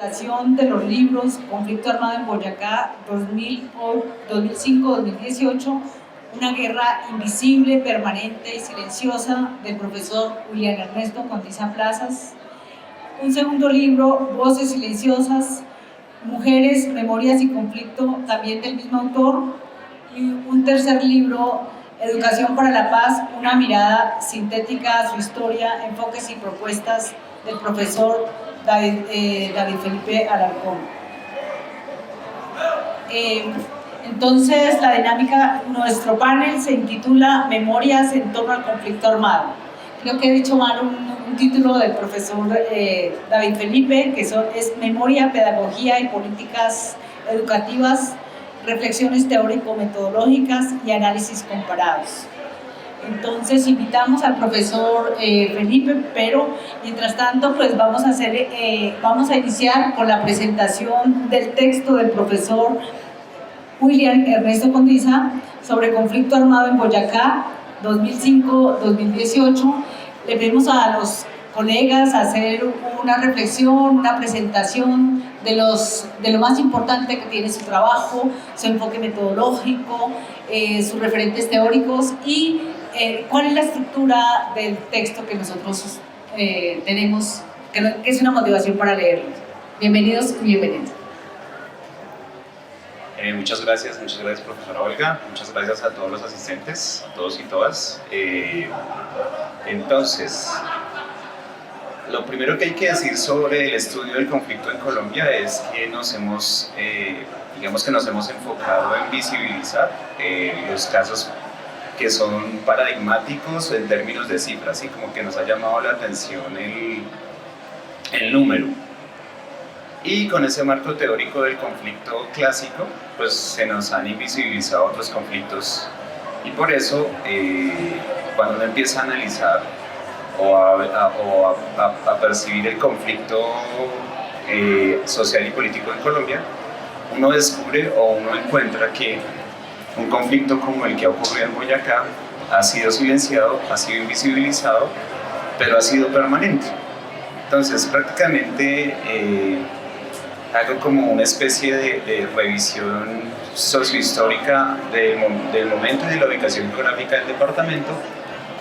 presentación de los libros Conflicto Armado en Boyacá 2005-2018, una guerra invisible, permanente y silenciosa, del profesor William Ernesto Condiza Plazas. Un segundo libro, Voces Silenciosas, Mujeres, Memorias y Conflicto, también del mismo autor. Y un tercer libro, Educación para la Paz, una mirada sintética a su historia, enfoques y propuestas, del profesor David Felipe Alarcón. Entonces, la dinámica, nuestro panel se intitula Memorias en torno al conflicto armado. Creo que he dicho mal un título del profesor David Felipe, que es Memoria, Pedagogía y Políticas Educativas, Reflexiones Teórico-Metodológicas y Análisis Comparados. Entonces invitamos al profesor Felipe, pero mientras tanto pues vamos a iniciar con la presentación del texto del profesor William Ernesto Condiza sobre conflicto armado en Boyacá 2005-2018. Le pedimos a los colegas hacer una reflexión, una presentación de lo más importante que tiene su trabajo, su enfoque metodológico, sus referentes teóricos y cuál es la estructura del texto que nosotros tenemos, que es una motivación para leerlo. Bienvenidos y bienvenidas. Muchas gracias profesora Olga, muchas gracias a todos los asistentes, a todos y todas. Entonces, lo primero que hay que decir sobre el estudio del conflicto en Colombia es que nos hemos enfocado en visibilizar los casos que son paradigmáticos en términos de cifras, ¿sí? Como que nos ha llamado la atención el número. Y con ese marco teórico del conflicto clásico, pues se nos han invisibilizado otros conflictos. Y por eso, cuando uno empieza a analizar o a percibir el conflicto social y político en Colombia, uno descubre o uno encuentra que un conflicto como el que ha ocurrido en Boyacá ha sido silenciado, ha sido invisibilizado, pero ha sido permanente. Entonces, prácticamente hago como una especie de revisión sociohistórica del momento y de la ubicación geográfica del departamento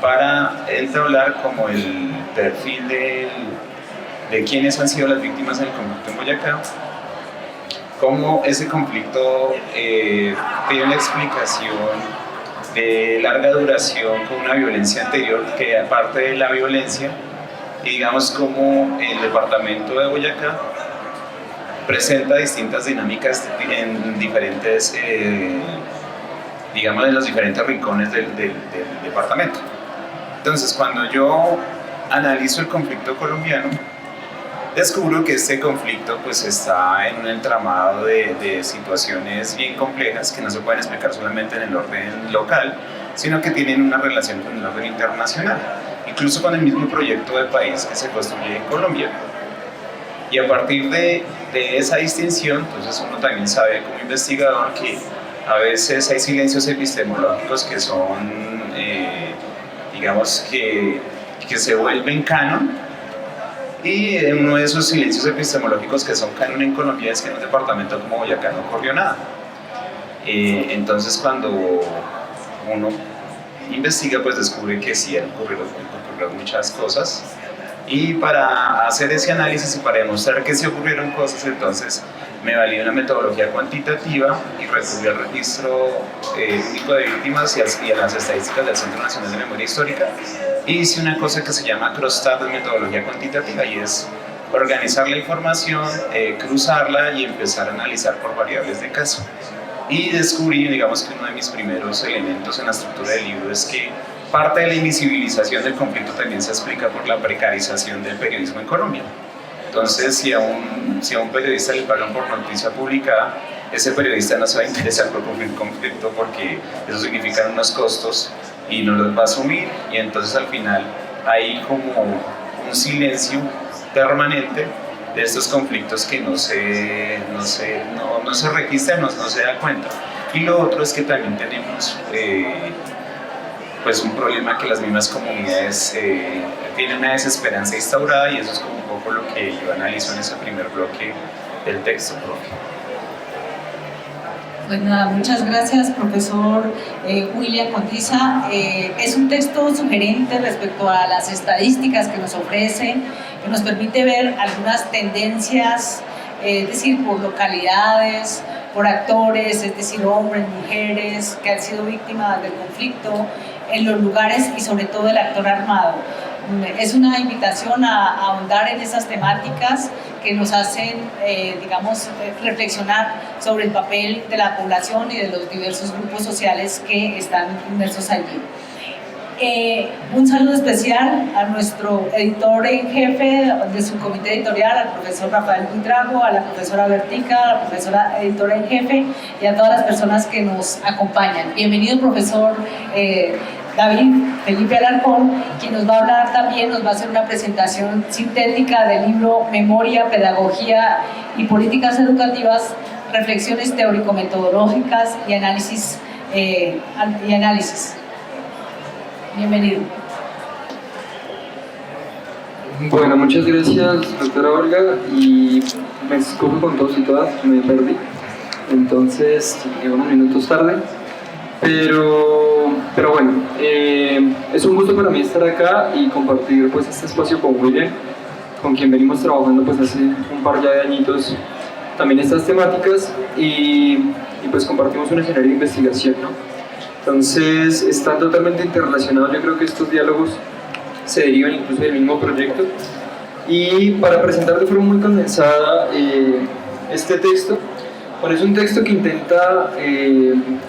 para entablar como el perfil de quiénes han sido las víctimas del conflicto en Boyacá, cómo ese conflicto tiene una explicación de larga duración con una violencia anterior que aparte de la violencia, y digamos cómo el departamento de Boyacá presenta distintas dinámicas en diferentes, digamos, en los diferentes rincones del departamento. Entonces, cuando yo analizo el conflicto colombiano, descubro que este conflicto pues está en un entramado de situaciones bien complejas que no se pueden explicar solamente en el orden local, sino que tienen una relación con el orden internacional, incluso con el mismo proyecto de país que se construye en Colombia. Y a partir de esa distinción, entonces uno también sabe como investigador que a veces hay silencios epistemológicos que son, digamos, que se vuelven canon, y uno de esos silencios epistemológicos que son canon en Colombia es que en un departamento como Boyacá no ocurrió nada. Entonces cuando uno investiga, pues descubre que sí han ocurrido muchas cosas. Y para hacer ese análisis y para demostrar que sí ocurrieron cosas, entonces me valí una metodología cuantitativa y recurrí al registro único de víctimas y a las estadísticas del Centro Nacional de Memoria Histórica. Y hice una cosa que se llama cross-tab de metodología cuantitativa, y es organizar la información, cruzarla y empezar a analizar por variables de caso. Y descubrí, digamos, que uno de mis primeros elementos en la estructura del libro es que parte de la invisibilización del conflicto también se explica por la precarización del periodismo en Colombia. Entonces, si a un periodista le pagan por noticia publicada, ese periodista no se va a interesar por cumplir conflicto porque eso significa unos costos y no los va a asumir, y entonces al final hay como un silencio permanente de estos conflictos que no se registran, no se da cuenta. Y lo otro es que también tenemos pues un problema que las mismas comunidades tienen una desesperanza instaurada, y eso es como un poco lo que yo analizo en ese primer bloque del texto propio. Pues nada, muchas gracias, profesor William Condiza. Es un texto sugerente respecto a las estadísticas que nos ofrece, que nos permite ver algunas tendencias, es decir, por localidades, por actores, es decir, hombres, mujeres, que han sido víctimas del conflicto en los lugares y sobre todo el actor armado. Es una invitación a ahondar en esas temáticas que nos hacen, digamos, reflexionar sobre el papel de la población y de los diversos grupos sociales que están inmersos allí. Un saludo especial a nuestro editor en jefe de su comité editorial, al profesor Rafael Buitrago, a la profesora Bertica, a la profesora editora en jefe y a todas las personas que nos acompañan. Bienvenido, profesor David Felipe Alarcón, quien nos va a hablar también, nos va a hacer una presentación sintética del libro Memoria, Pedagogía y Políticas Educativas, Reflexiones Teórico-Metodológicas y Análisis. Bienvenido. Bueno, muchas gracias, doctora Olga, y me disculpo con todos y todas, me perdí, entonces llego unos minutos tarde, pero bueno, es un gusto para mí estar acá y compartir pues este espacio con William, con quien venimos trabajando pues hace un par ya de añitos también estas temáticas, y pues compartimos un escenario de investigación, ¿no? Entonces están totalmente interrelacionados. Yo creo que estos diálogos se derivan incluso del mismo proyecto. Y para presentar de forma muy condensada este texto, bueno, es un texto que intenta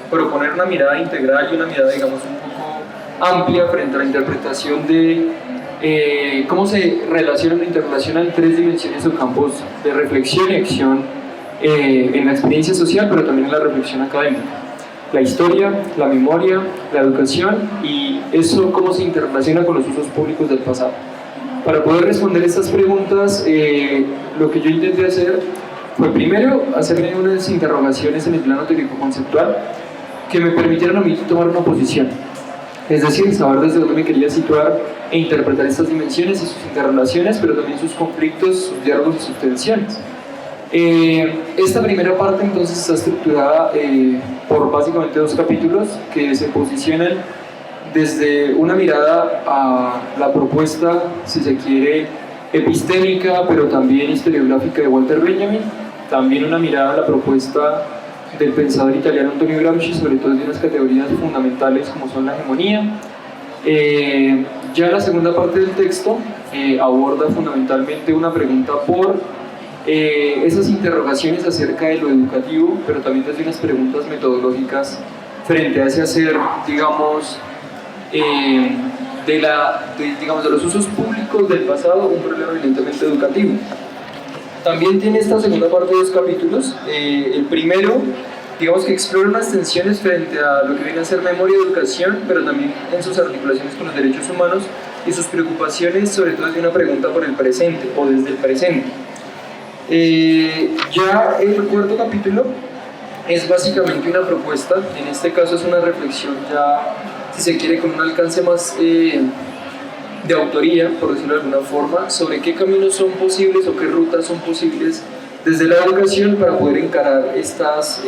proponer una mirada integral y una mirada, digamos, un poco amplia frente a la interpretación de cómo se relaciona o interrelacionan tres dimensiones o campos de reflexión y acción en la experiencia social, pero también en la reflexión académica. La historia, la memoria, la educación, y eso cómo se interrelaciona con los usos públicos del pasado. Para poder responder estas preguntas, lo que yo intenté hacer fue primero hacerme unas interrogaciones en el plano teórico-conceptual que me permitieran a mí tomar una posición, es decir, saber desde dónde me quería situar e interpretar estas dimensiones y sus interrelaciones, pero también sus conflictos, sus diálogos y sus tensiones. Esta primera parte entonces está estructurada por básicamente dos capítulos que se posicionan desde una mirada a la propuesta, si se quiere, epistémica, pero también historiográfica de Walter Benjamin, también una mirada a la propuesta del pensador italiano Antonio Gramsci, sobre todo de unas categorías fundamentales como son la hegemonía. Ya la segunda parte del texto aborda fundamentalmente una pregunta por esas interrogaciones acerca de lo educativo, pero también desde unas preguntas metodológicas frente a ese hacer, digamos, de los usos públicos del pasado, un problema evidentemente educativo. También tiene esta segunda parte dos capítulos. El primero, digamos que explora unas tensiones frente a lo que viene a ser memoria y educación, pero también en sus articulaciones con los derechos humanos y sus preocupaciones, sobre todo desde una pregunta por el presente o desde el presente. Ya el cuarto capítulo es básicamente una propuesta, en este caso es una reflexión ya, si se quiere, con un alcance más de autoría, por decirlo de alguna forma, sobre qué caminos son posibles o qué rutas son posibles desde la educación para poder encarar estas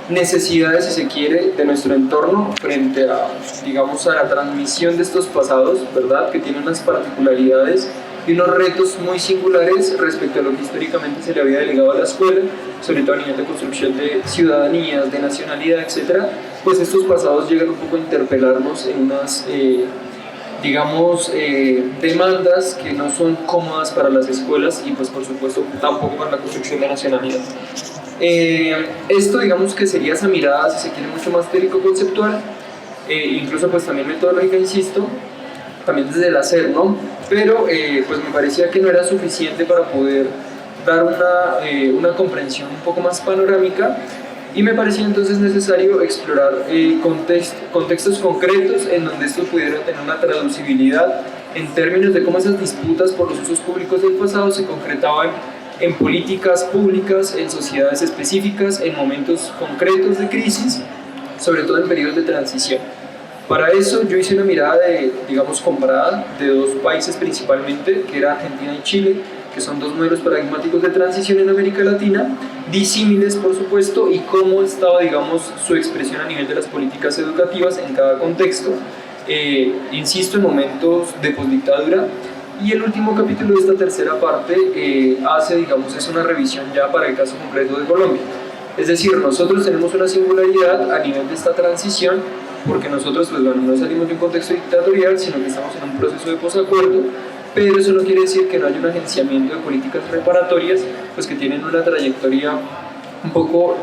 necesidades, si se quiere, de nuestro entorno frente a, digamos, a la transmisión de estos pasados, ¿verdad?, que tienen unas particularidades y unos retos muy singulares respecto a lo que históricamente se le había delegado a la escuela, sobre todo a nivel de construcción de ciudadanías, de nacionalidad, etc. Pues estos pasados llegan un poco a interpelarnos en unas, digamos, demandas que no son cómodas para las escuelas y pues por supuesto tampoco para la construcción de nacionalidad. Esto, digamos, que sería esa mirada, si se quiere, mucho más teórico-conceptual, incluso pues también metodológica, insisto, también desde el hacer, ¿no? Pero pues me parecía que no era suficiente para poder dar una comprensión un poco más panorámica, y me parecía entonces necesario explorar contextos concretos en donde esto pudiera tener una traducibilidad en términos de cómo esas disputas por los usos públicos del pasado se concretaban en políticas públicas, en sociedades específicas, en momentos concretos de crisis, sobre todo en periodos de transición. Para eso yo hice una mirada digamos, comparada de dos países principalmente, que era Argentina y Chile, que son dos modelos paradigmáticos de transición en América Latina, disímiles por supuesto, y cómo estaba, digamos, su expresión a nivel de las políticas educativas en cada contexto, insisto, en momentos de posdictadura. Y el último capítulo de esta tercera parte hace, digamos, es una revisión ya para el caso concreto de Colombia. Es decir, nosotros tenemos una singularidad a nivel de esta transición, porque nosotros, pues bueno, no salimos de un contexto dictatorial, sino que estamos en un proceso de posacuerdo, pero eso no quiere decir que no haya un agenciamiento de políticas reparatorias, pues que tienen una trayectoria un poco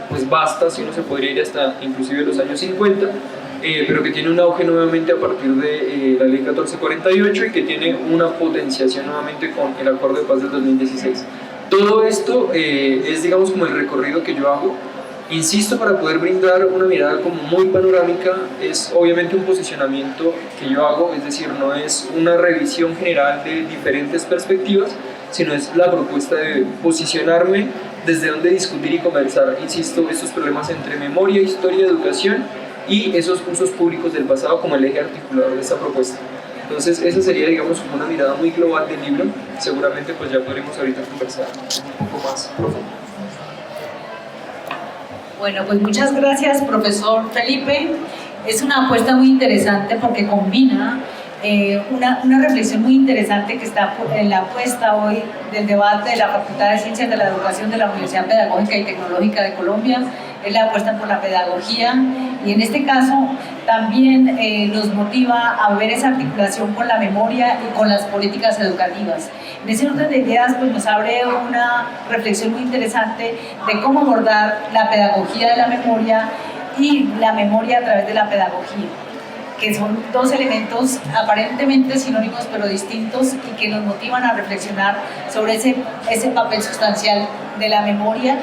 pues vasta, si uno se podría ir hasta inclusive los años 50, pero que tiene un auge nuevamente a partir de la ley 1448 y que tiene una potenciación nuevamente con el Acuerdo de Paz del 2016. Todo esto es, digamos, como el recorrido que yo hago. Insisto, para poder brindar una mirada como muy panorámica, es obviamente un posicionamiento que yo hago, es decir, no es una revisión general de diferentes perspectivas, sino es la propuesta de posicionarme desde donde discutir y conversar, insisto, estos problemas entre memoria, historia, educación y esos usos públicos del pasado como el eje articulador de esta propuesta. Entonces esa sería, digamos, una mirada muy global del libro. Seguramente pues ya podremos ahorita conversar un poco más profundo. Bueno, pues muchas gracias, profesor Felipe. Es una apuesta muy interesante porque combina una reflexión muy interesante que está en la apuesta hoy del debate de la Facultad de Ciencias de la Educación de la Universidad Pedagógica y Tecnológica de Colombia, es la apuesta por la pedagogía, y en este caso también nos motiva a ver esa articulación con la memoria y con las políticas educativas. En ese orden de ideas pues nos abre una reflexión muy interesante de cómo abordar la pedagogía de la memoria y la memoria a través de la pedagogía, que son dos elementos aparentemente sinónimos pero distintos y que nos motivan a reflexionar sobre ese papel sustancial de la memoria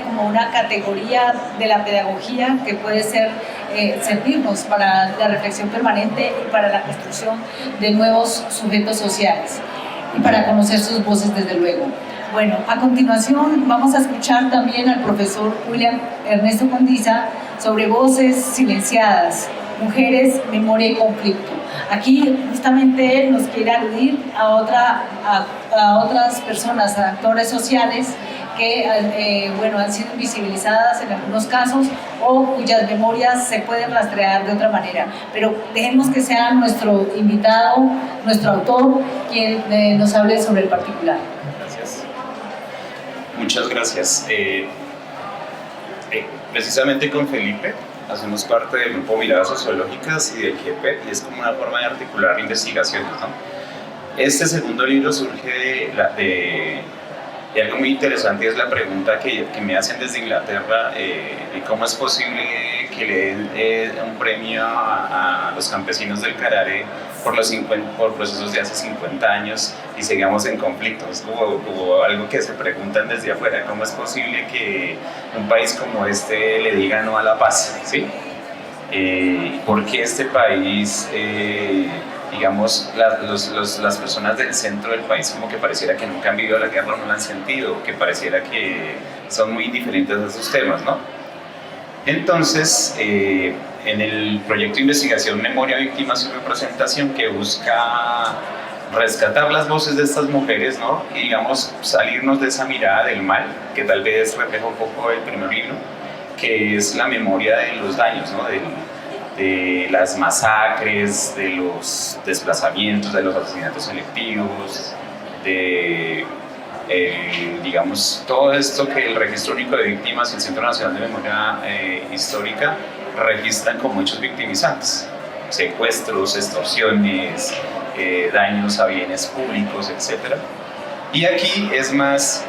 como una categoría de la pedagogía que puede servirnos para la reflexión permanente y para la construcción de nuevos sujetos sociales y para conocer sus voces desde luego. Bueno, a continuación vamos a escuchar también al profesor William Ernesto Condiza sobre voces silenciadas, mujeres, memoria y conflicto. Aquí justamente él nos quiere aludir a otras personas, a actores sociales que bueno, han sido invisibilizadas en algunos casos o cuyas memorias se pueden rastrear de otra manera. Pero dejemos que sea nuestro invitado, nuestro autor, quien nos hable sobre el particular. Gracias. Muchas gracias. Precisamente con Felipe hacemos parte del grupo Miradas Sociológicas y del GEPET, y es como una forma de articular investigaciones, ¿no? Este segundo libro surge y algo muy interesante es la pregunta que me hacen desde Inglaterra, de cómo es posible que le den un premio a los campesinos del Carare por procesos de hace 50 años y sigamos en conflicto. Es como algo que se preguntan desde afuera, ¿cómo es posible que un país como este le diga no a la paz? ¿Sí? ¿Por qué este país, digamos, las personas del centro del país como que pareciera que nunca han vivido la guerra o no la han sentido, que pareciera que son muy indiferentes a esos temas, ¿no? Entonces, en el proyecto de investigación Memoria, Víctimas y Representación, que busca rescatar las voces de estas mujeres, ¿no? Y, digamos, salirnos de esa mirada del mal, que tal vez refleja un poco el primer libro, que es la memoria de los daños, ¿no? De las masacres, de los desplazamientos, de los asesinatos selectivos, de, digamos, todo esto que el Registro Único de Víctimas y el Centro Nacional de Memoria Histórica registran como hechos victimizantes: secuestros, extorsiones, daños a bienes públicos, etc. Y aquí es más,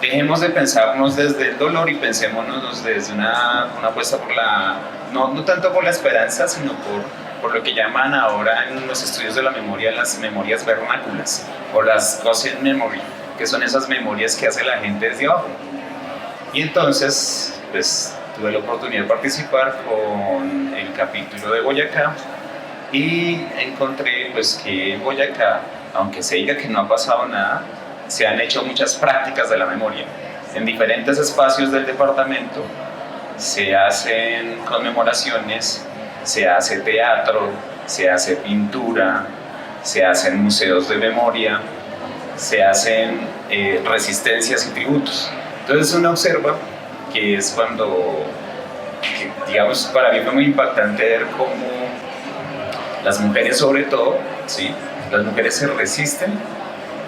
dejemos de pensarnos desde el dolor y pensémonos desde una apuesta por no tanto por la esperanza, sino por lo que llaman ahora en los estudios de la memoria las memorias vernáculas o las ghost memory, que son esas memorias que hace la gente desde abajo. Y entonces, pues, tuve la oportunidad de participar con el capítulo de Boyacá y encontré pues que en Boyacá, aunque se diga que no ha pasado nada, se han hecho muchas prácticas de la memoria. En diferentes espacios del departamento se hacen conmemoraciones se hace teatro, se hace pintura, se hacen museos de memoria, se hacen resistencias y tributos. Entonces uno observa que es cuando, digamos, para mí fue muy impactante ver cómo las mujeres sobre todo, ¿sí? Las mujeres se resisten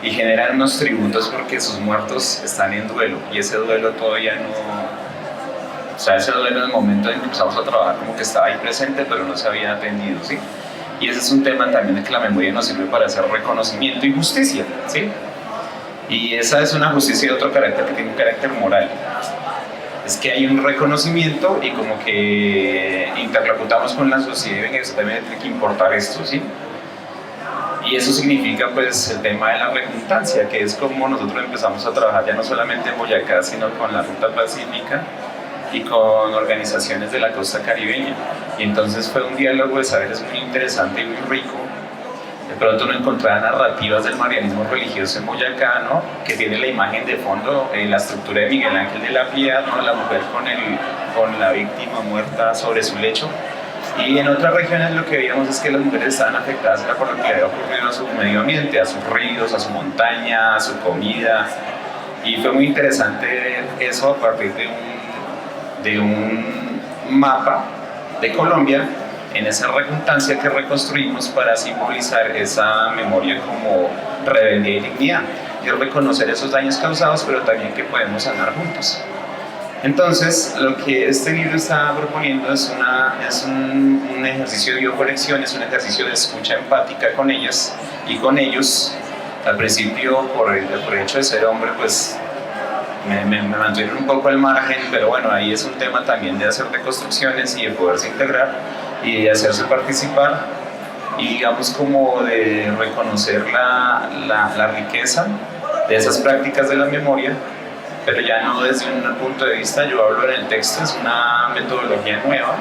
y generan unos tributos porque sus muertos están en duelo y ese duelo todavía no, o sea, ese duelo en el momento en que empezamos a trabajar como que estaba ahí presente pero no se había atendido, ¿sí? Y ese es un tema también de que la memoria nos sirve para hacer reconocimiento y justicia, ¿sí? Y esa es una justicia de otro carácter que tiene un carácter moral. Es que hay un reconocimiento y como que interlocutamos con la sociedad y venga, eso también tiene que importar esto, ¿sí? Y eso significa pues el tema de la redundancia, que es como nosotros empezamos a trabajar ya no solamente en Boyacá, sino con la Ruta Pacífica y con organizaciones de la costa caribeña. Y entonces fue un diálogo de saberes muy interesante y muy rico. De pronto uno encontraba narrativas del marianismo religioso en Boyacá, ¿no? Que tiene la imagen de fondo, la estructura de Miguel Ángel de la Piedad, ¿no? La mujer con la víctima muerta sobre su lecho. Y en otras regiones lo que veíamos es que las mujeres estaban afectadas por lo que había ocurrido a su medio ambiente, a sus ríos, a su montaña, a su comida. Y fue muy interesante ver eso a partir de un mapa de Colombia, en esa redundancia que reconstruimos para simbolizar esa memoria como rebeldía y dignidad, y reconocer esos daños causados, pero también que podemos sanar juntos. Entonces, lo que este libro está proponiendo es un ejercicio de bioconexión, es un ejercicio de escucha empática con ellas y con ellos. Al principio, por el hecho de ser hombre, pues me mantuvieron un poco al margen, pero bueno, ahí es un tema también de hacer reconstrucciones y de poderse integrar y de hacerse participar y digamos como de reconocer la riqueza de esas prácticas de la memoria, pero ya no desde un punto de vista, yo hablo en el texto, es una metodología nueva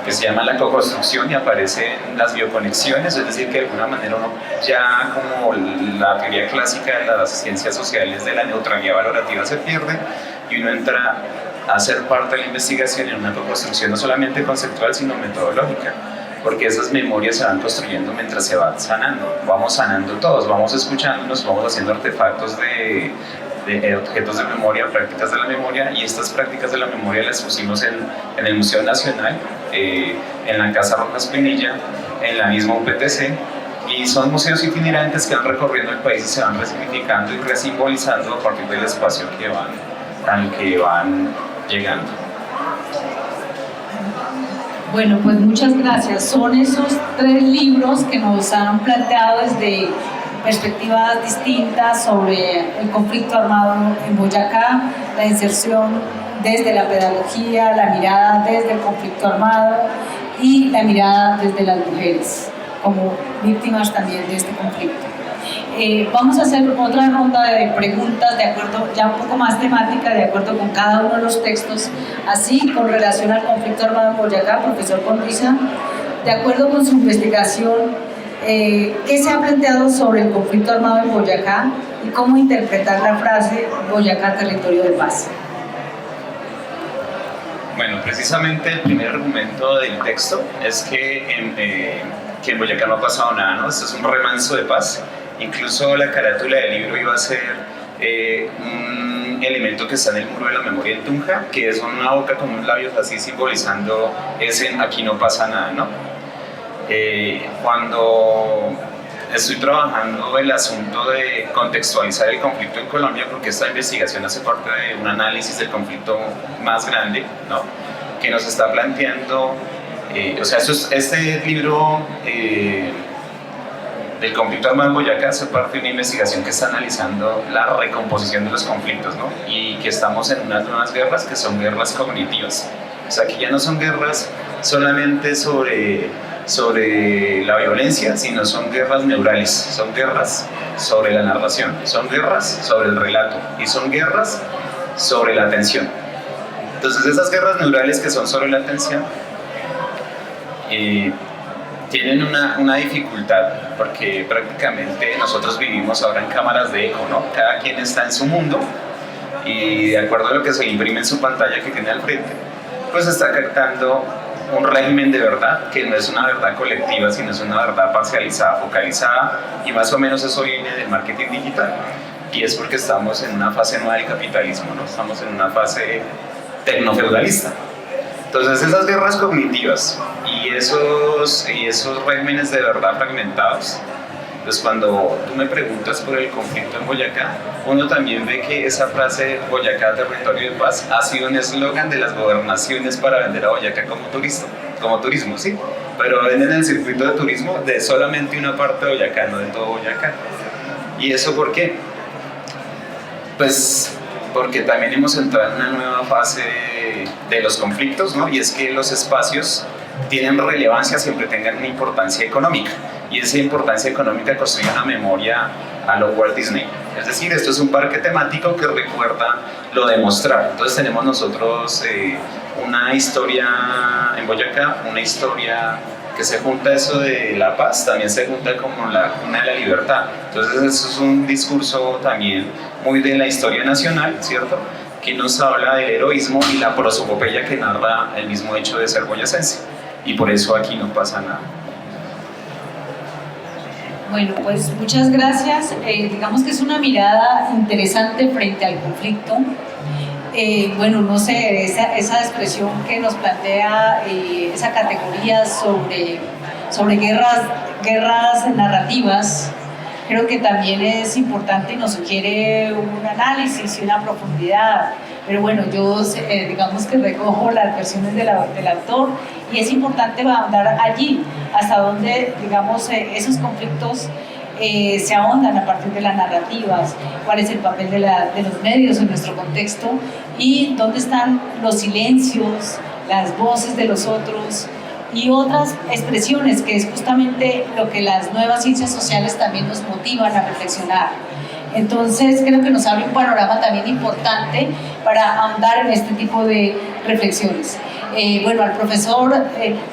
que se llama la co-construcción y aparece en las bioconexiones, es decir, que de alguna manera uno ya como la teoría clásica de las ciencias sociales de la neutralidad valorativa se pierde y uno entra a ser parte de la investigación en una co-construcción no solamente conceptual sino metodológica, porque esas memorias se van construyendo mientras se van sanando, vamos sanando todos, vamos escuchándonos, vamos haciendo artefactos de objetos de memoria, prácticas de la memoria, y estas prácticas de la memoria las pusimos en el Museo Nacional, en la Casa Rojas Pinilla, en la misma UPTC, y son museos itinerantes que van recorriendo el país y se van resignificando y resimbolizando a partir del espacio al que van llegando. Bueno, pues muchas gracias. Son esos 3 libros que nos han planteado desde perspectivas distintas sobre el conflicto armado en Boyacá, la inserción desde la pedagogía, la mirada desde el conflicto armado y la mirada desde las mujeres como víctimas también de este conflicto. Vamos a hacer otra ronda de preguntas de acuerdo, ya un poco más temática, de acuerdo con cada uno de los textos, así con relación al conflicto armado en Boyacá, profesor Conriza, de acuerdo con su investigación, ¿qué se ha planteado sobre el conflicto armado en Boyacá y cómo interpretar la frase Boyacá, territorio de paz? Bueno, precisamente el primer argumento del texto es que en Boyacá no ha pasado nada, ¿no? Esto es un remanso de paz. Incluso la carátula del libro iba a ser un elemento que está en el muro de la memoria en Tunja, que es una boca con unos labios así simbolizando ese aquí no pasa nada, ¿no? Cuando estoy trabajando el asunto de contextualizar el conflicto en Colombia, porque esta investigación hace parte de un análisis del conflicto más grande, ¿no? Que nos está planteando, o sea, este libro del conflicto armado en Boyacá hace parte de una investigación que está analizando la recomposición de los conflictos, ¿no? Y que estamos en unas nuevas guerras que son guerras cognitivas, o sea, que ya no son guerras solamente sobre la violencia, sino son guerras neurales, son guerras sobre la narración, son guerras sobre el relato y son guerras sobre la atención. Entonces esas guerras neurales que son sobre la atención tienen una dificultad porque prácticamente nosotros vivimos ahora en cámaras de eco, ¿no? Cada quien está en su mundo y de acuerdo a lo que se imprime en su pantalla que tiene al frente, pues está captando un régimen de verdad, que no es una verdad colectiva, sino es una verdad parcializada, focalizada, y más o menos eso viene del marketing digital. Y es porque estamos en una fase nueva del capitalismo, ¿no? Estamos en una fase tecnofeudalista. Entonces esas guerras cognitivas y esos regímenes de verdad fragmentados, pues cuando tú me preguntas por el conflicto en Boyacá, uno también ve que esa frase Boyacá, territorio de paz, ha sido un eslogan de las gobernaciones para vender a Boyacá como turismo, ¿sí? Pero venden el circuito de turismo de solamente una parte de Boyacá, no de todo Boyacá. ¿Y eso por qué? Pues porque también hemos entrado en una nueva fase de los conflictos, ¿no? Y es que los espacios tienen relevancia siempre tengan una importancia económica, y esa importancia económica construye una memoria a lo Walt Disney. Es decir, esto es un parque temático que recuerda lo de mostrar. Entonces tenemos nosotros una historia en Boyacá, una historia que se junta eso de la paz, también se junta como la cuna de la libertad. Entonces eso es un discurso también muy de la historia nacional, ¿cierto?, que nos habla del heroísmo y la prosopopeya que narra el mismo hecho de ser boyacense. Y por eso aquí no pasa nada. Bueno, pues muchas gracias. Digamos que es una mirada interesante frente al conflicto. Bueno, no sé, esa expresión que nos plantea, esa categoría sobre guerras narrativas, creo que también es importante y nos sugiere un análisis y una profundidad. Pero bueno, yo digamos que recojo las versiones del autor, y es importante ahondar allí, hasta donde, digamos, esos conflictos se ahondan a partir de las narrativas, cuál es el papel de los medios en nuestro contexto, y dónde están los silencios, las voces de los otros, y otras expresiones, que es justamente lo que las nuevas ciencias sociales también nos motivan a reflexionar. Entonces creo que nos abre un panorama también importante para ahondar en este tipo de reflexiones. Bueno, al profesor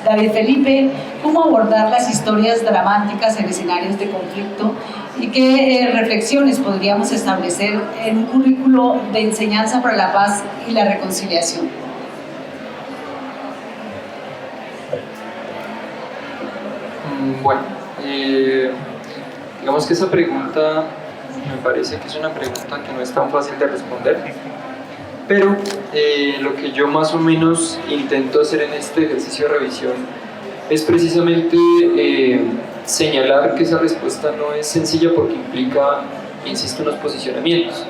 David Felipe, ¿cómo abordar las historias dramáticas en escenarios de conflicto y qué reflexiones podríamos establecer en un currículo de enseñanza para la paz y la reconciliación? Bueno, digamos que esa pregunta me parece que es una pregunta que no es tan fácil de responder, pero lo que yo más o menos intento hacer en este ejercicio de revisión es precisamente señalar que esa respuesta no es sencilla, porque implica, insisto, unos posicionamientos.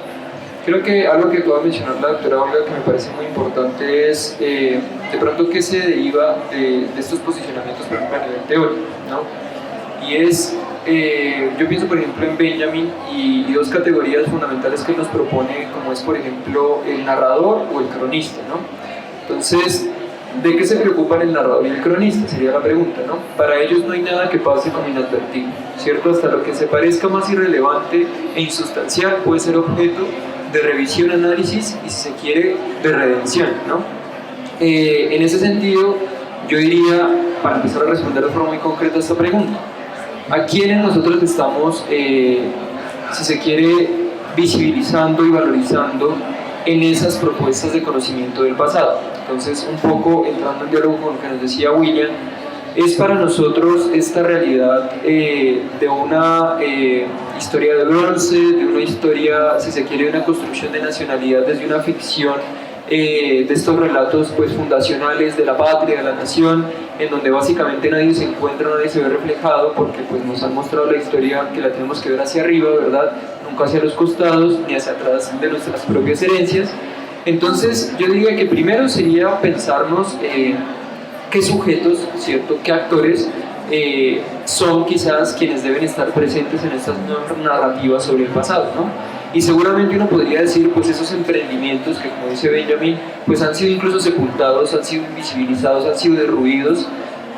Creo que algo que acaba de mencionar la doctora Olga, que me parece muy importante, es de pronto qué se deriva de estos posicionamientos, por ejemplo, a nivel teórico, ¿no? Y es, yo pienso por ejemplo en Benjamin y dos categorías fundamentales que nos propone, como es por ejemplo el narrador o el cronista, ¿no? Entonces, ¿de qué se preocupan el narrador y el cronista? Sería la pregunta, ¿no? Para ellos no hay nada que pase como inadvertido, ¿cierto? Hasta lo que se parezca más irrelevante e insustancial puede ser objeto de revisión, análisis y, si se quiere, de redención, ¿no? En ese sentido, yo diría, para empezar a responder de forma muy concreta a esta pregunta, ¿a quiénes nosotros estamos, si se quiere, visibilizando y valorizando en esas propuestas de conocimiento del pasado? Entonces, un poco entrando en diálogo con lo que nos decía William, es para nosotros esta realidad de una historia de bronce, de una historia, si se quiere, de una construcción de nacionalidad desde una ficción de estos relatos pues fundacionales de la patria, de la nación, en donde básicamente nadie se encuentra, nadie se ve reflejado, porque pues nos han mostrado la historia que la tenemos que ver hacia arriba, ¿verdad? Nunca hacia los costados ni hacia atrás de nuestras propias herencias. Entonces yo diría que primero sería pensarnos qué sujetos, ¿cierto?, qué actores son quizás quienes deben estar presentes en estas narrativas sobre el pasado, ¿no? Y seguramente uno podría decir, pues esos emprendimientos que, como dice Benjamin, pues han sido incluso sepultados, han sido invisibilizados, han sido derruidos,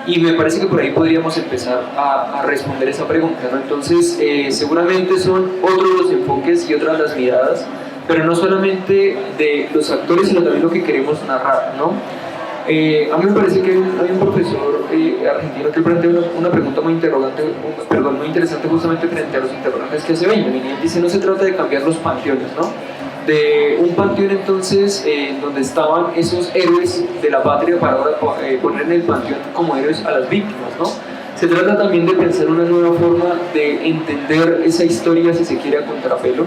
y me parece que por ahí podríamos empezar a responder esa pregunta, ¿no? Entonces, seguramente son otros los enfoques y otras las miradas, pero no solamente de los actores, sino también lo que queremos narrar, ¿no? A mí me parece que hay un profesor argentino que plantea una pregunta muy interesante justamente frente a los interrogantes que hace Benjamin, y él dice: no se trata de cambiar los panteones, ¿no? de un panteón entonces donde estaban esos héroes de la patria para ahora poner en el panteón como héroes a las víctimas, ¿no? Se trata también de pensar una nueva forma de entender esa historia, si se quiere, a contrapelo,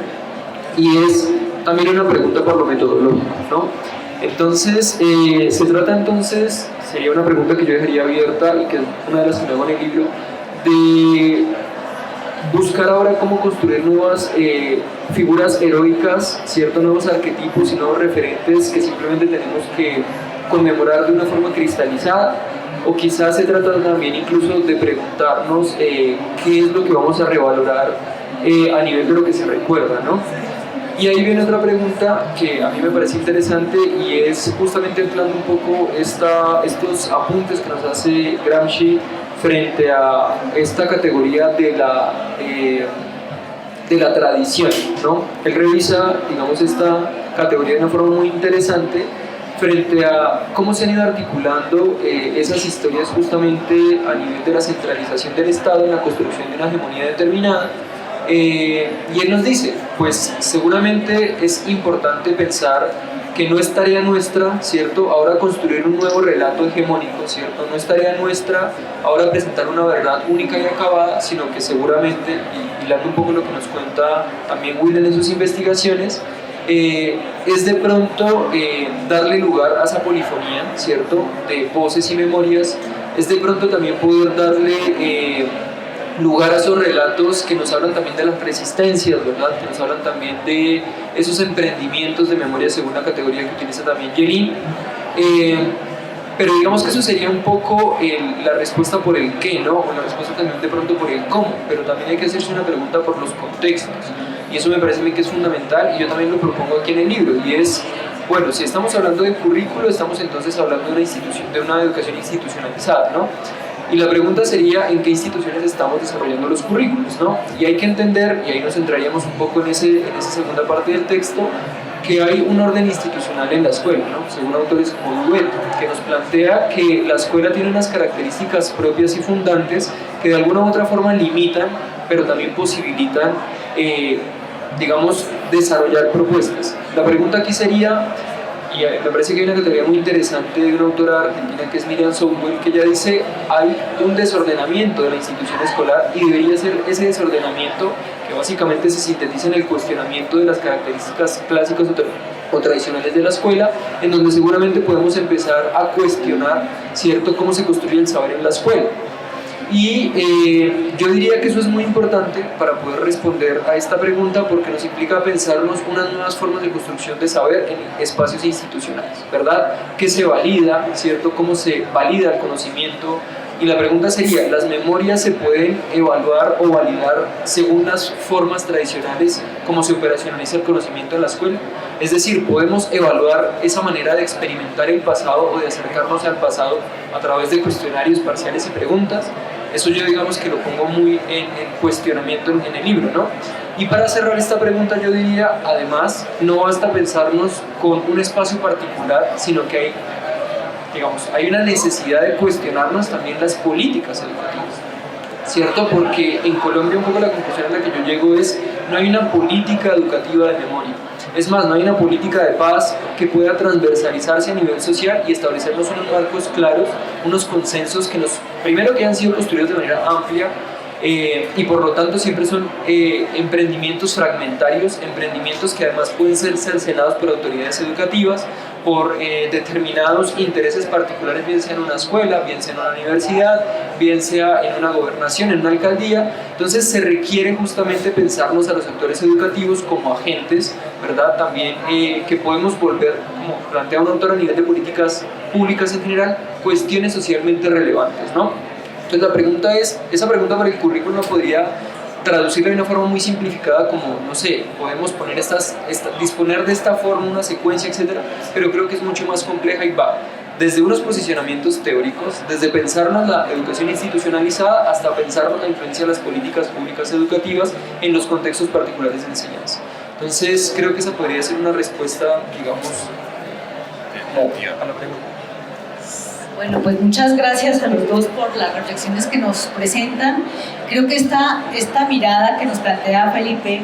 y es también una pregunta por lo metodológico, ¿no? Entonces, se trata entonces, sería una pregunta que yo dejaría abierta y que es una de las que me hago en el libro, de buscar ahora cómo construir nuevas figuras heroicas, ciertos nuevos arquetipos y nuevos referentes que simplemente tenemos que conmemorar de una forma cristalizada, o quizás se trata también incluso de preguntarnos qué es lo que vamos a revalorar a nivel de lo que se recuerda, ¿no? Y ahí viene otra pregunta que a mí me parece interesante y es justamente anclando un poco estos apuntes que nos hace Gramsci frente a esta categoría de la tradición, ¿no? Él revisa, digamos, esta categoría de una forma muy interesante frente a cómo se han ido articulando esas historias justamente a nivel de la centralización del Estado en la construcción de una hegemonía determinada. Y él nos dice, pues seguramente es importante pensar que no es tarea nuestra, ¿cierto?, ahora construir un nuevo relato hegemónico, ¿cierto?, no es tarea nuestra ahora presentar una verdad única y acabada, sino que seguramente, y hilando un poco lo que nos cuenta también Will en sus investigaciones, es de pronto darle lugar a esa polifonía, ¿cierto?, de voces y memorias, es de pronto también poder darle lugar a esos relatos que nos hablan también de las resistencias, ¿verdad?, que nos hablan también de esos emprendimientos de memoria según la categoría que utiliza también Jenin. Pero digamos que eso sería un poco la respuesta por el qué, ¿no?, o la respuesta también de pronto por el cómo, pero también hay que hacerse una pregunta por los contextos, y eso me parece a mí que es fundamental, y yo también lo propongo aquí en el libro, y es, bueno, si estamos hablando de currículo, estamos entonces hablando de una educación institucionalizada, ¿no? Y la pregunta sería, ¿en qué instituciones estamos desarrollando los currículos, ¿no? Y hay que entender, y ahí nos centraríamos un poco en esa segunda parte del texto, que hay un orden institucional en la escuela, ¿no?, según autores como Duet, que nos plantea que la escuela tiene unas características propias y fundantes que de alguna u otra forma limitan, pero también posibilitan, digamos, desarrollar propuestas. La pregunta aquí sería, y me parece que hay una categoría muy interesante de una autora argentina que es Miriam Southwell, que ella dice, hay un desordenamiento de la institución escolar y debería ser ese desordenamiento que básicamente se sintetiza en el cuestionamiento de las características clásicas o tradicionales de la escuela, en donde seguramente podemos empezar a cuestionar, ¿cierto?, cómo se construye el saber en la escuela. Y yo diría que eso es muy importante para poder responder a esta pregunta, porque nos implica pensarnos unas nuevas formas de construcción de saber en espacios institucionales, ¿verdad? ¿Qué se valida, cierto? ¿Cómo se valida el conocimiento? Y la pregunta sería, ¿las memorias se pueden evaluar o validar según las formas tradicionales como se operacionaliza el conocimiento en la escuela? Es decir, ¿podemos evaluar esa manera de experimentar el pasado o de acercarnos al pasado a través de cuestionarios parciales y preguntas? Eso yo digamos que lo pongo muy en cuestionamiento en el libro, ¿no? Y para cerrar esta pregunta yo diría, además, no basta pensarnos con un espacio particular, sino que hay una necesidad de cuestionarnos también las políticas educativas, ¿cierto? Porque en Colombia un poco la conclusión a la que yo llego es, no hay una política educativa de memoria. Es más, no hay una política de paz que pueda transversalizarse a nivel social y establecernos unos marcos claros, unos consensos primero que han sido construidos de manera amplia, y por lo tanto siempre son emprendimientos fragmentarios, emprendimientos que además pueden ser cercenados por autoridades educativas, por determinados intereses particulares, bien sea en una escuela, bien sea en una universidad, bien sea en una gobernación, en una alcaldía. Entonces se requiere justamente pensarnos a los sectores educativos como agentes, ¿verdad? También que podemos volver, como plantea un autor a nivel de políticas públicas en general, cuestiones socialmente relevantes, ¿no? Entonces la pregunta es, esa pregunta para el currículum podría traducirla de una forma muy simplificada como, no sé, podemos poner disponer de esta forma, una secuencia, etcétera, pero creo que es mucho más compleja y va desde unos posicionamientos teóricos, desde pensarnos la educación institucionalizada hasta pensarnos la influencia de las políticas públicas educativas en los contextos particulares de enseñanza. Entonces creo que esa podría ser una respuesta, digamos, a la pregunta. Bueno, pues muchas gracias a los dos por las reflexiones que nos presentan. Creo que esta mirada que nos plantea Felipe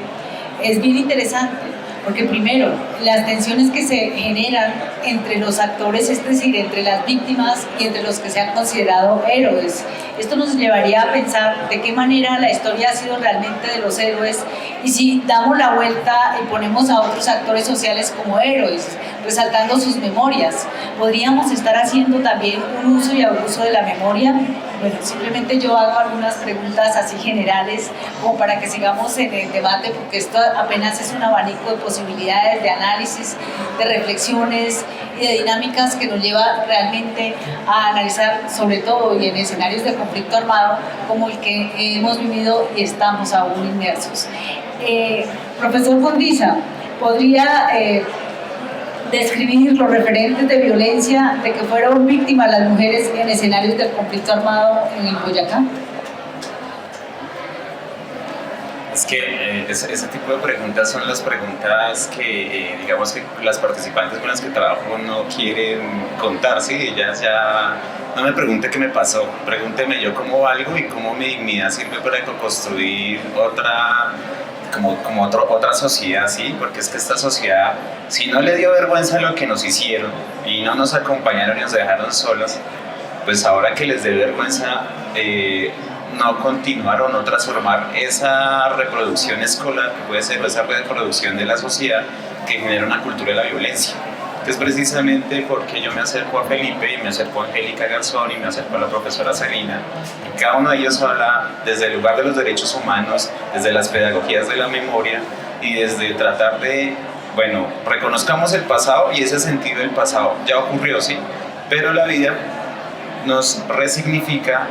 es bien interesante, Porque primero, las tensiones que se generan entre los actores, es decir, entre las víctimas y entre los que se han considerado héroes. Esto nos llevaría a pensar de qué manera la historia ha sido realmente de los héroes, y si damos la vuelta y ponemos a otros actores sociales como héroes, resaltando sus memorias, ¿podríamos estar haciendo también un uso y abuso de la memoria? Bueno, simplemente yo hago algunas preguntas así generales como para que sigamos en el debate, porque esto apenas es un abanico de posibilidades, de análisis, de reflexiones y de dinámicas que nos lleva realmente a analizar, sobre todo y en escenarios de conflicto armado como el que hemos vivido y estamos aún inmersos. Profesor Condiza, ¿podría describir los referentes de violencia de que fueron víctimas las mujeres en escenarios del conflicto armado en el Boyacá? Es que ese tipo de preguntas son las preguntas que, digamos que las participantes con las que trabajo no quieren contar, ¿sí? Ellas ya no me pregunte qué me pasó, pregúnteme yo cómo valgo y cómo mi dignidad sirve para construir otra sociedad, ¿sí? Porque es que esta sociedad, si no le dio vergüenza lo que nos hicieron y no nos acompañaron y nos dejaron solos, pues ahora que les dé vergüenza no continuar o no transformar esa reproducción escolar que puede ser, o esa reproducción de la sociedad que genera una cultura de la violencia. Es precisamente porque yo me acerco a Felipe y me acerco a Angélica Garzón y me acerco a la profesora Celina. Cada uno de ellos habla desde el lugar de los derechos humanos, desde las pedagogías de la memoria y desde tratar de, bueno, reconozcamos el pasado, y ese sentido del pasado ya ocurrió, sí, pero la vida nos resignifica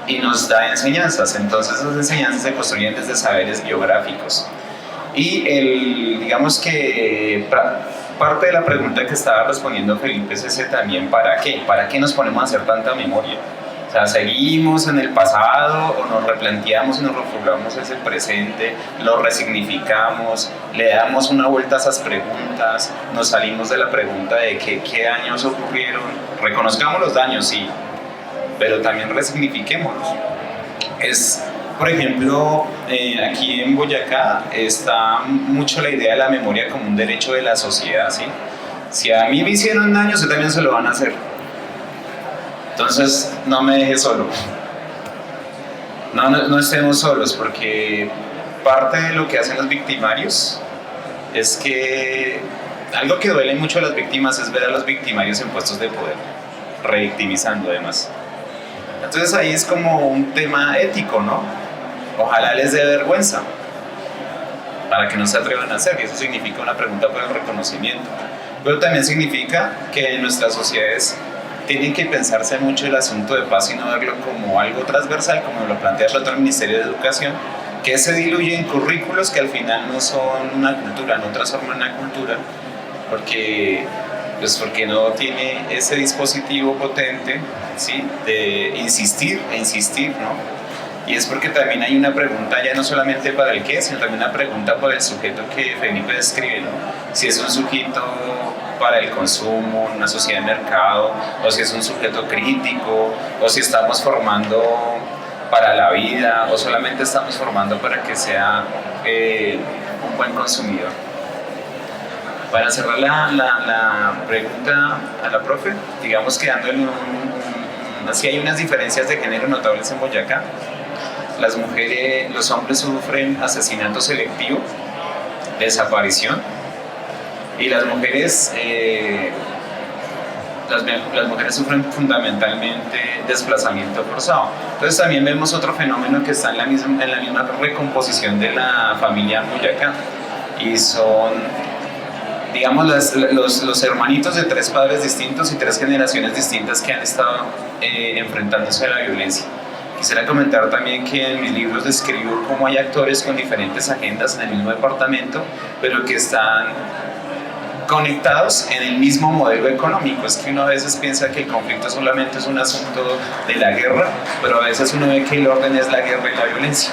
y nos da enseñanzas. Entonces esas enseñanzas se construyen desde saberes biográficos. Y digamos que parte de la pregunta que estaba respondiendo Felipe es ese también, ¿para qué? ¿Para qué nos ponemos a hacer tanta memoria? O sea, ¿seguimos en el pasado o nos replanteamos y nos reformulamos ese presente, lo resignificamos, le damos una vuelta a esas preguntas, nos salimos de la pregunta de qué daños ocurrieron, reconozcamos los daños, sí, pero también resignifiquémoslos? Por ejemplo, aquí en Boyacá está mucho la idea de la memoria como un derecho de la sociedad, ¿sí? Si a mí me hicieron daño, usted también se lo van a hacer. Entonces, no me deje solo. No estemos solos, porque parte de lo que hacen los victimarios es que algo que duele mucho a las víctimas es ver a los victimarios en puestos de poder, revictimizando además. Entonces ahí es como un tema ético, ¿no? Ojalá les dé vergüenza para que no se atrevan a hacer, y eso significa una pregunta por el reconocimiento. Pero también significa que en nuestras sociedades tienen que pensarse mucho el asunto de paz y no verlo como algo transversal, como lo plantea el otro Ministerio de Educación, que se diluye en currículos que al final no son una cultura, no transforman una cultura, porque no tiene ese dispositivo potente, ¿sí? De insistir e insistir, ¿no? Y es porque también hay una pregunta ya no solamente para el qué, sino también una pregunta para el sujeto que Felipe describe, ¿no? Si es un sujeto para el consumo, una sociedad de mercado, o si es un sujeto crítico, o si estamos formando para la vida, o solamente estamos formando para que sea un buen consumidor. Para cerrar la pregunta a la profe, digamos que dándole así hay unas diferencias de género notables en Boyacá. Los hombres sufren asesinato selectivo, desaparición, y las mujeres sufren fundamentalmente desplazamiento forzado. Entonces también vemos otro fenómeno que está en la misma recomposición de la familia en Boyacá, y son, digamos, los hermanitos de 3 padres distintos y 3 generaciones distintas que han estado enfrentándose a la violencia. Quisiera comentar también que en mis libros describo cómo hay actores con diferentes agendas en el mismo departamento, pero que están conectados en el mismo modelo económico. Es que uno a veces piensa que el conflicto solamente es un asunto de la guerra, pero a veces uno ve que el orden es la guerra y la violencia.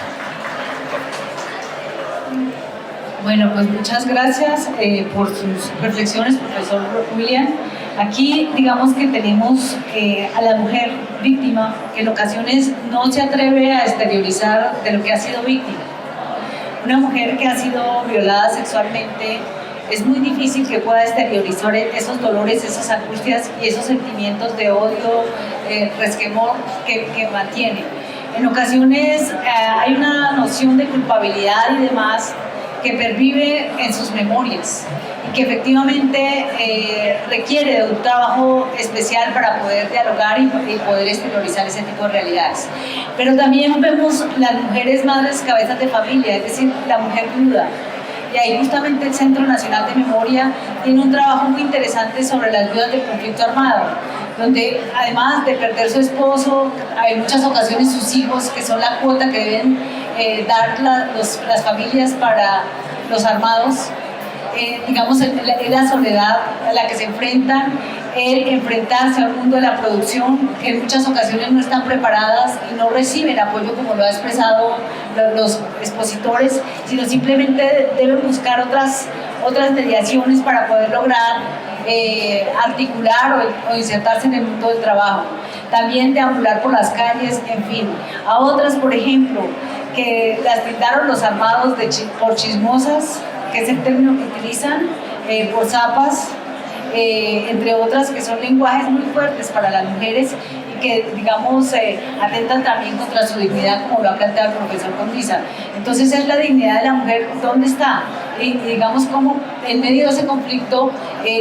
Bueno, pues muchas gracias por sus reflexiones, profesor William. Aquí digamos que tenemos a la mujer víctima que en ocasiones no se atreve a exteriorizar de lo que ha sido víctima. Una mujer que ha sido violada sexualmente es muy difícil que pueda exteriorizar esos dolores, esas angustias y esos sentimientos de odio, resquemor que mantiene. En ocasiones hay una noción de culpabilidad y demás que pervive en sus memorias y que efectivamente requiere de un trabajo especial para poder dialogar y poder exteriorizar ese tipo de realidades. Pero también vemos las mujeres madres cabezas de familia, es decir, la mujer viuda. Y ahí justamente el Centro Nacional de Memoria tiene un trabajo muy interesante sobre las viudas del conflicto armado, donde además de perder su esposo, hay muchas ocasiones sus hijos, que son la cuota que deben dar las familias para los armados, digamos, la soledad a la que se enfrentan, el enfrentarse al mundo de la producción, que en muchas ocasiones no están preparadas y no reciben apoyo como lo ha expresado los expositores, sino simplemente deben buscar otras mediaciones para poder lograr articular o insertarse en el mundo del trabajo. También deambular por las calles, en fin. A otras, por ejemplo, que las tildaron los armados por chismosas, que es el término que utilizan, por zapas, entre otras, que son lenguajes muy fuertes para las mujeres y que, digamos, atentan también contra su dignidad, como lo ha planteado el profesor Condiza. Entonces, es la dignidad de la mujer, ¿dónde está? Y digamos, cómo en medio de ese conflicto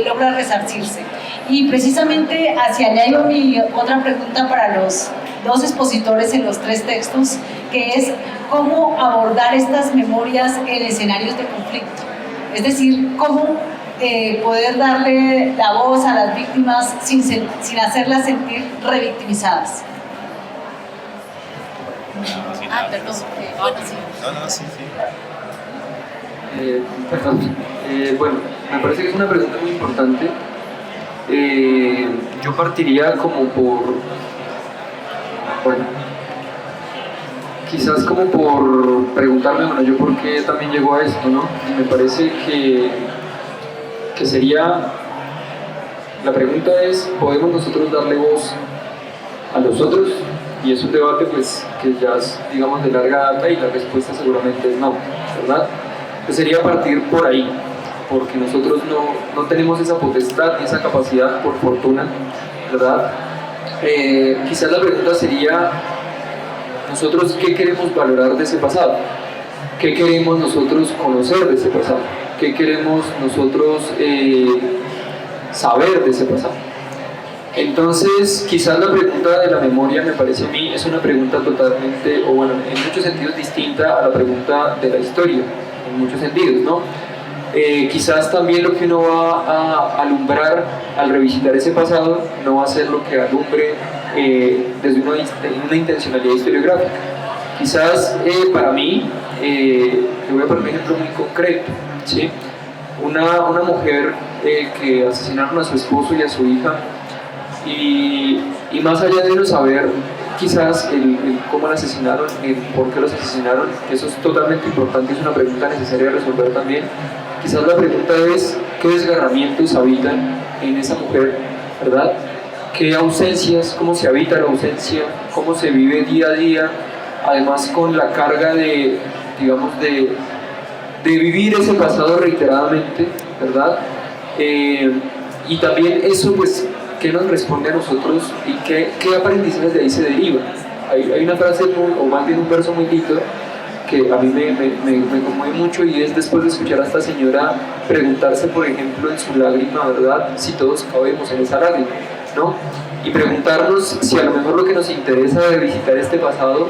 logra resarcirse. Y precisamente hacia allá iba mi otra pregunta para los dos expositores en los tres textos, que es cómo abordar estas memorias en escenarios de conflicto. Es decir, cómo poder darle la voz a las víctimas sin hacerlas sentir revictimizadas. Perdón. Bueno, sí. No, sí. Perdón. Bueno, me parece que es una pregunta muy importante. Yo partiría como quizás como por preguntarme, bueno, yo por qué también llego a esto, ¿no? Y me parece que sería, la pregunta es, ¿podemos nosotros darle voz a los otros? Y es un debate pues que ya es, digamos, de larga data y la respuesta seguramente es no, ¿verdad? Pues sería partir por ahí, porque nosotros no tenemos esa potestad ni esa capacidad, por fortuna, ¿verdad? Quizás la pregunta sería, ¿nosotros qué queremos valorar de ese pasado? ¿Qué queremos nosotros conocer de ese pasado? ¿Qué queremos nosotros saber de ese pasado? Entonces, quizás la pregunta de la memoria, me parece a mí, es una pregunta totalmente, o bueno, en muchos sentidos distinta a la pregunta de la historia, en muchos sentidos, ¿no? Quizás también lo que uno va a alumbrar al revisitar ese pasado no va a ser lo que alumbre desde una intencionalidad historiográfica. Quizás para mí, le voy a poner un ejemplo muy concreto, ¿sí? Una mujer que asesinaron a su esposo y a su hija, y más allá de no saber quizás el cómo la asesinaron, el por qué los asesinaron, que eso es totalmente importante, es una pregunta necesaria de resolver también. Quizás la pregunta es, ¿qué desgarramientos habitan en esa mujer, verdad? ¿Qué ausencias, cómo se habita la ausencia, cómo se vive día a día, además con la carga de, digamos, de vivir ese pasado reiteradamente, ¿verdad? Y también eso, pues, ¿qué nos responde a nosotros y qué aprendizajes de ahí se derivan? Hay una frase, o más bien un verso muy lindo, que a mí me conmueve mucho, y es después de escuchar a esta señora preguntarse, por ejemplo, en su lágrima, ¿verdad?, si todos cabemos en esa lágrima, ¿no? Y preguntarnos si a lo mejor lo que nos interesa de visitar este pasado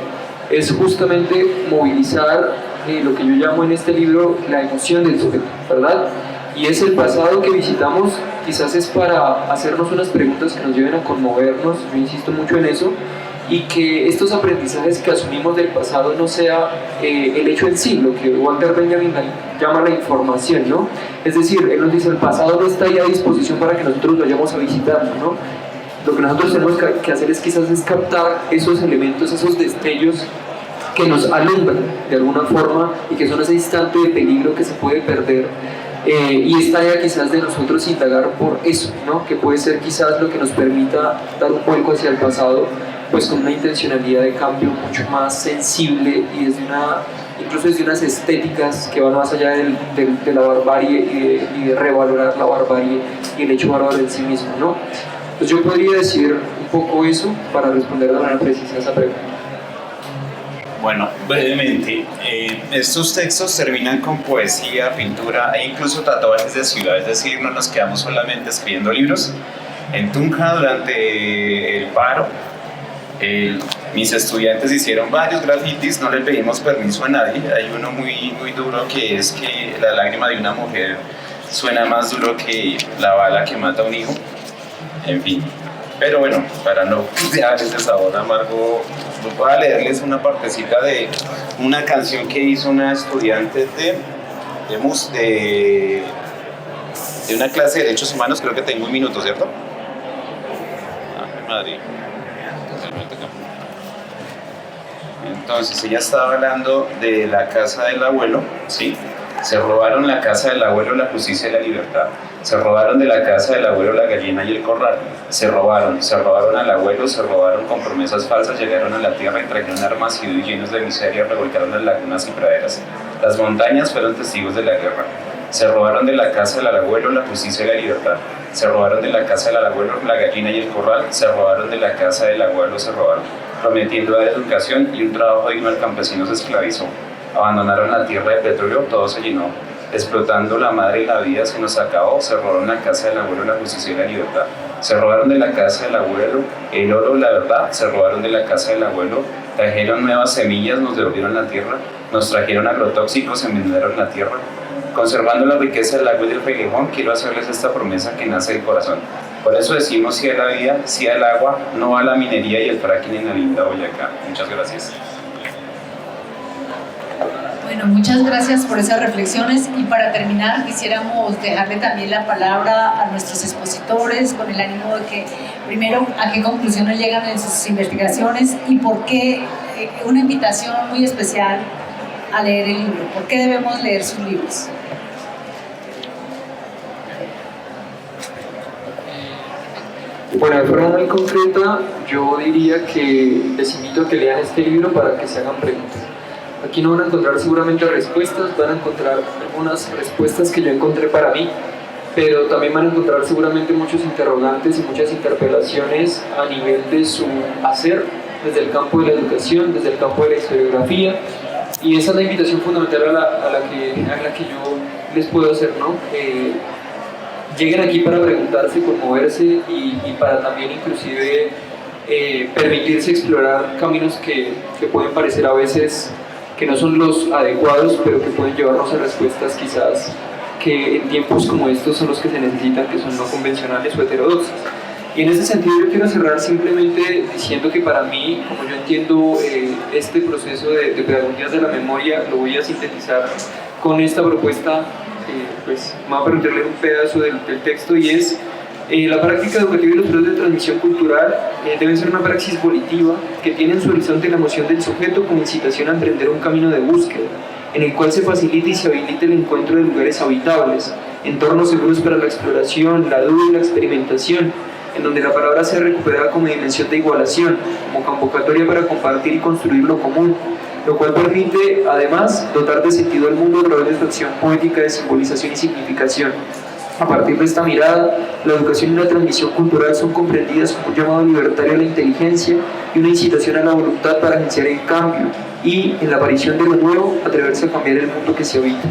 es justamente movilizar lo que yo llamo en este libro la emoción del sujeto, ¿verdad? Y es el pasado que visitamos, quizás es para hacernos unas preguntas que nos lleven a conmovernos, yo insisto mucho en eso, y que estos aprendizajes que asumimos del pasado no sea el hecho en sí, lo que Walter Benjamin llama la información, ¿no? Es decir, él nos dice, el pasado no está ahí a disposición para que nosotros vayamos a visitarlo, ¿no? Lo que nosotros tenemos que hacer es quizás es captar esos elementos, esos destellos que nos alumbran de alguna forma y que son ese instante de peligro que se puede perder. Y es tarea quizás de nosotros indagar por eso, ¿no? Que puede ser quizás lo que nos permita dar un vuelco hacia el pasado, pues con una intencionalidad de cambio mucho más sensible y desde una incluso desde unas estéticas que van más allá de la barbarie y de revalorar la barbarie y el hecho bárbaro en sí mismo, ¿no? Entonces yo podría decir un poco eso para responder de manera precisa a esa pregunta. Bueno, brevemente, estos textos terminan con poesía, pintura e incluso tatuajes de ciudad, es decir, no nos quedamos solamente escribiendo libros. En Tunja, durante el paro, mis estudiantes hicieron varios grafitis, no le pedimos permiso a nadie. Hay uno muy duro que es que la lágrima de una mujer suena más duro que la bala que mata a un hijo. En fin, pero bueno, para no dejar ese sabor amargo, voy a leerles una partecita de una canción que hizo una estudiante de una clase de Derechos Humanos. Creo que tengo un minuto, ¿cierto? Madrid. Entonces ella estaba hablando de la casa del abuelo, ¿sí? Se robaron la casa del abuelo, la justicia y la libertad. Se robaron de la casa del abuelo la gallina y el corral. Se robaron al abuelo, se robaron con promesas falsas, llegaron a la tierra y trajeron armas y llenos de miseria, revolcaron las lagunas y praderas. Las montañas fueron testigos de la guerra. Se robaron de la casa del abuelo la justicia y la libertad. Se robaron de la casa del abuelo la gallina y el corral. Se robaron de la casa del abuelo, se robaron, prometiendo dar educación y un trabajo digno al campesino se esclavizó. Abandonaron la tierra de petróleo, todo se llenó. Explotando la madre y la vida se nos acabó. Se robaron la casa del abuelo, la justicia y la libertad. Se robaron de la casa del abuelo el oro, la verdad. Se robaron de la casa del abuelo. Trajeron nuevas semillas, nos devolvieron la tierra. Nos trajeron agrotóxicos, envenenaron la tierra. Conservando la riqueza del agua y del reguejón, quiero hacerles esta promesa que nace del corazón. Por eso decimos sí a la vida, sí al agua, no a la minería y el fracking en la linda Boyacá. Muchas gracias. Bueno, muchas gracias por esas reflexiones y para terminar quisiéramos dejarle también la palabra a nuestros expositores con el ánimo de que primero a qué conclusiones llegan en sus investigaciones y por qué una invitación muy especial a leer el libro, por qué debemos leer sus libros. Bueno, de forma muy concreta, yo diría que les invito a que lean este libro para que se hagan preguntas. Aquí no van a encontrar seguramente respuestas, van a encontrar algunas respuestas que yo encontré para mí, pero también van a encontrar seguramente muchos interrogantes y muchas interpelaciones a nivel de su hacer, desde el campo de la educación, desde el campo de la historiografía, y esa es la invitación fundamental a la que yo les puedo hacer, ¿no? Lleguen aquí para preguntarse, conmoverse y para también inclusive permitirse explorar caminos que pueden parecer a veces que no son los adecuados, pero que pueden llevarnos a respuestas quizás que en tiempos como estos son los que se necesitan, que son no convencionales o heterodoxas. Y en ese sentido yo quiero cerrar simplemente diciendo que para mí, como yo entiendo este proceso de pedagogías de la memoria, lo voy a sintetizar con esta propuesta, pues me va a permitir leer un pedazo del texto, y es la práctica educativa y los procesos de transmisión cultural deben ser una praxis volitiva que tiene en su horizonte la emoción del sujeto como incitación a emprender un camino de búsqueda, en el cual se facilite y se habilite el encuentro de lugares habitables, entornos seguros para la exploración, la duda y la experimentación, en donde la palabra sea recuperada como dimensión de igualación, como convocatoria para compartir y construir lo común, lo cual permite, además, dotar de sentido al mundo a través de su acción poética de simbolización y significación. A partir de esta mirada, la educación y la transmisión cultural son comprendidas como un llamado libertario a la inteligencia y una incitación a la voluntad para agenciar el cambio y, en la aparición de lo nuevo, atreverse a cambiar el mundo que se habita.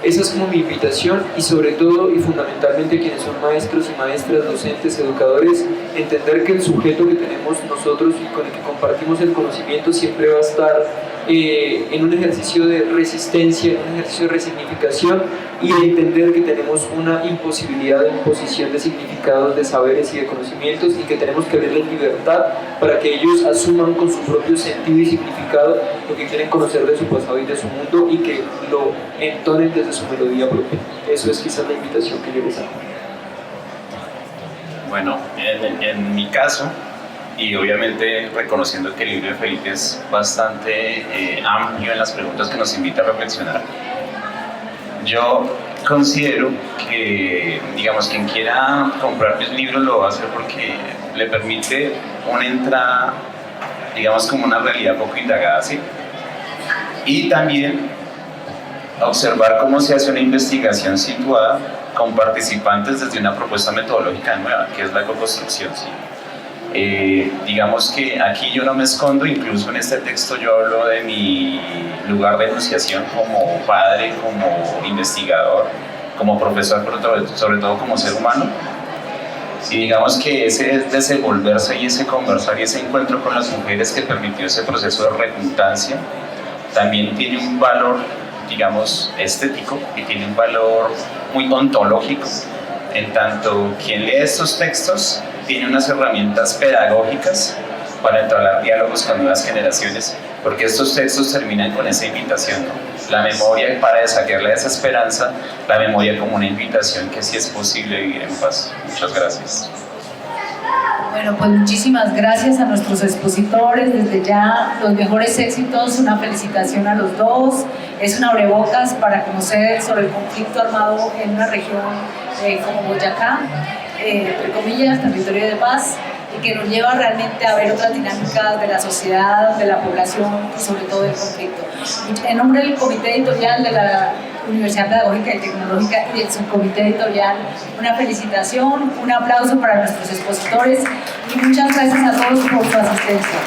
Esa es como mi invitación, y sobre todo y fundamentalmente quienes son maestros y maestras, docentes, educadores, entender que el sujeto que tenemos nosotros y con el que compartimos el conocimiento siempre va a estar en un ejercicio de resistencia, en un ejercicio de resignificación, y entender que tenemos una imposibilidad de imposición de significados, de saberes y de conocimientos, y que tenemos que abrirles libertad para que ellos asuman con su propio sentido y significado lo que quieren conocer de su pasado y de su mundo, y que lo entonen desde su melodía propia. Eso es quizás la invitación que yo les hago. Bueno, en mi caso, y obviamente reconociendo que el libro de Felipe es bastante amplio en las preguntas que nos invita a reflexionar, yo considero que, digamos, quien quiera comprar mis libros lo va a hacer porque le permite una entrada, digamos, como una realidad poco indagada, ¿sí? y también observar cómo se hace una investigación situada con participantes desde una propuesta metodológica nueva, que es la co-construcción. ¿Sí? Digamos que aquí yo no me escondo, incluso en este texto yo hablo de mi lugar de enunciación como padre, como investigador, como profesor, pero sobre todo como ser humano. Y digamos que ese desenvolverse y ese conversar y ese encuentro con las mujeres que permitió ese proceso de reputancia también tiene un valor, digamos, estético y tiene un valor muy ontológico, en tanto quien lee estos textos tiene unas herramientas pedagógicas para entablar diálogos con nuevas generaciones, porque estos textos terminan con esa invitación, ¿no? La memoria para desafiar la desesperanza, la memoria como una invitación que sí es posible vivir en paz. Muchas gracias. Bueno, pues muchísimas gracias a nuestros expositores, desde ya los mejores éxitos, una felicitación a los dos, es un abrebocas para conocer sobre el conflicto armado en una región como Boyacá, entre comillas, territorio de paz, y que nos lleva realmente a ver otras dinámicas de la sociedad, de la población y sobre todo del conflicto. En nombre del Comité Editorial de la Universidad Pedagógica y Tecnológica y del Subcomité Editorial, una felicitación, un aplauso para nuestros expositores y muchas gracias a todos por su asistencia.